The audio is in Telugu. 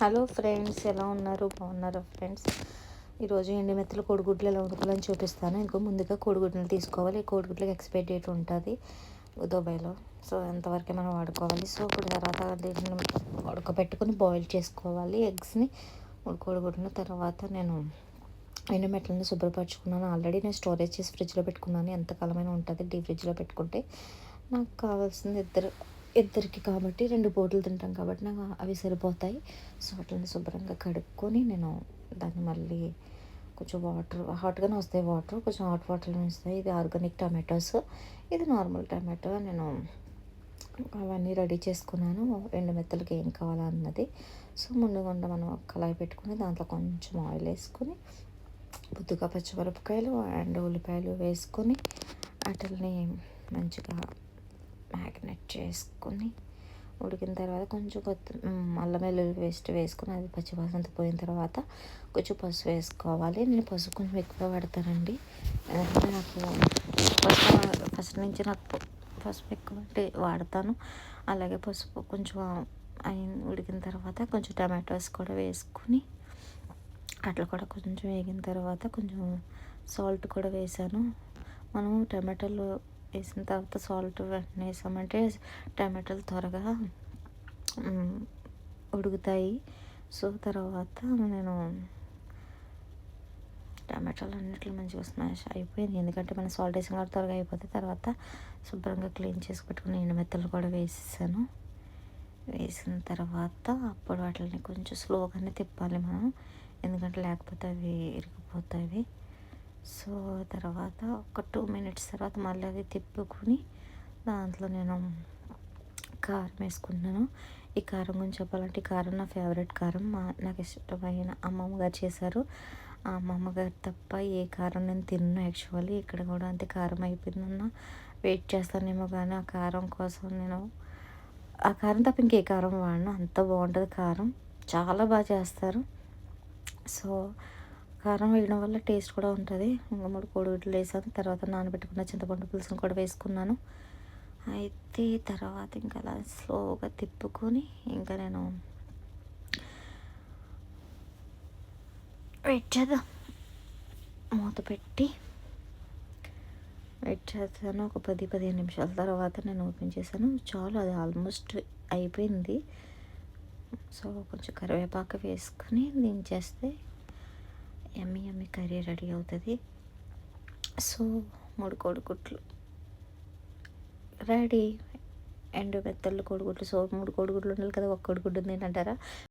హలో ఫ్రెండ్స్, ఎలా ఉన్నారు? బాగున్నారా ఫ్రెండ్స్? ఈరోజు ఎండు మెత్తలు కోడిగుడ్లు ఎలా వండుకోవాలని చూపిస్తాను. ఇంకో ముందుగా కోడిగుడ్లను తీసుకోవాలి. ఈ కోడిగుడ్లకి ఎక్స్పైరీ డేట్ ఉంటుంది దుబాయ్లో. సో ఎంతవరకే మనం వాడుకోవాలి. సో ఇప్పుడు తర్వాత దీన్ని ఉడకబెట్టుకుని బాయిల్ చేసుకోవాలి ఎగ్స్ని, కోడిగుడ్లను. తర్వాత నేను ఎండు మెట్టలను శుభ్రపరచుకున్నాను. ఆల్రెడీ నేను స్టోరేజ్ చేసి ఫ్రిడ్జ్లో పెట్టుకున్నాను. ఎంతకాలమైనా ఉంటుంది డీ ఫ్రిడ్జ్లో పెట్టుకుంటే. నాకు కావాల్సింది ఇద్దరికి కాబట్టి 2 పూటలు తింటాం కాబట్టి నాకు అవి సరిపోతాయి. సో వాటిని శుభ్రంగా కడుక్కొని నేను దాన్ని మళ్ళీ కొంచెం వాటర్ హాట్గానే వస్తాయి. కొంచెం హాట్ వాటర్లో వస్తాయి. ఇది ఆర్గానిక్ టమాటోస్, ఇది నార్మల్ టమాటో. నేను అవన్నీ రెడీ చేసుకున్నాను, ఎండు మెత్తలకి ఏం కావాలన్నది. సో ముందుగా మనం కళాయి పెట్టుకుని దాంట్లో కొంచెం ఆయిల్ వేసుకొని ముద్దుగా పచ్చిమిరపకాయలు అండ్ ఉల్లిపాయలు వేసుకొని వాటిని మంచిగా మ్యాగ్నెట్ చేసుకొని ఉడికిన తర్వాత కొంచెం అల్లం వెల్లుల్లి పేస్ట్ వేసుకొని అది పచ్చివాసన పోయిన తర్వాత కొంచెం పసుపు వేసుకోవాలి. నేను పసుపు కొంచెం ఎక్కువ పెడతానండి, ఎందుకంటే నాకు ఫస్ట్ నుంచి నాకు పసుపు ఎక్కువ వాడతాను. అలాగే పసుపు కొంచెం ఉడికిన తర్వాత కొంచెం టమాటోస్ కూడా వేసుకొని అట్లా కూడా కొంచెం వేగిన తర్వాత కొంచెం సాల్ట్ కూడా వేసాను. మనం టమాటాలు వేసిన తర్వాత సాల్ట్ వెంటనే వేసామంటే టమాటాలు త్వరగా ఉడుకుతాయి. సో తర్వాత నేను టమాటాలు అన్నిట్లో మంచిగా స్మాష్ అయిపోయింది, ఎందుకంటే మనం సాల్ట్ వేసిన కాబట్టి త్వరగా అయిపోతాయి. తర్వాత శుభ్రంగా క్లీన్ చేసి పెట్టుకుని ఎండు మెత్తలు కూడా వేసేసాను. వేసిన తర్వాత అప్పుడు వాటిని కొంచెం స్లోగానే తిప్పాలి మనం, ఎందుకంటే లేకపోతే అవి ఇరిగిపోతాయి. సో తర్వాత ఒక 2 మినిట్స్ తర్వాత మళ్ళీ అది తిప్పుకొని దాంట్లో నేను కారం వేసుకుంటున్నాను. ఈ కారం గురించి చెప్పాలంటే, ఈ కారం నా ఫేవరెట్ కారం. నాకు ఇష్టమైన అమ్మమ్మ గారు చేశారు. ఆ అమ్మమ్మ గారు తప్ప ఏ కారం నేను తిన్నాను. యాక్చువల్లీ ఇక్కడ కూడా అంతే కారం అయిపోయిందన్న వెయిట్ చేస్తానేమో, కానీ ఆ కారం కోసం నేను ఆ కారం తప్ప ఇంకే కారం వాడను. అంత బాగుంటుంది కారం, చాలా బాగా చేస్తారు. సో కారం వేయడం వల్ల టేస్ట్ కూడా ఉంటుంది. ఇంకా 3 కోడిగుడ్లు వేసాను. తర్వాత నానబెట్టుకున్న చింతపండు పులుసును కూడా వేసుకున్నాను. అయితే తర్వాత ఇంకా అలా స్లోగా తిప్పుకొని ఇంకా నేను వెయిట్ చేద్దాం, మూత పెట్టి వెయిట్ చేస్తాను. ఒక 10-15 నిమిషాల తర్వాత నేను ఓపెన్ చేశాను. చాలు, అది ఆల్మోస్ట్ అయిపోయింది. సో కొంచెం కరివేపాకు వేసుకొని దించేస్తే యమ్మీ కర్రీ రెడీ అవుతుంది. సో 3 కోడిగుడ్లు రెడీ. ఎండు మెత్తళ్ళు కోడిగుడ్లు. సో 3 కోడిగుడ్లు ఉండాలి కదా, 1 కోడిగుడ్డు ఉంది ఏంటంటారా?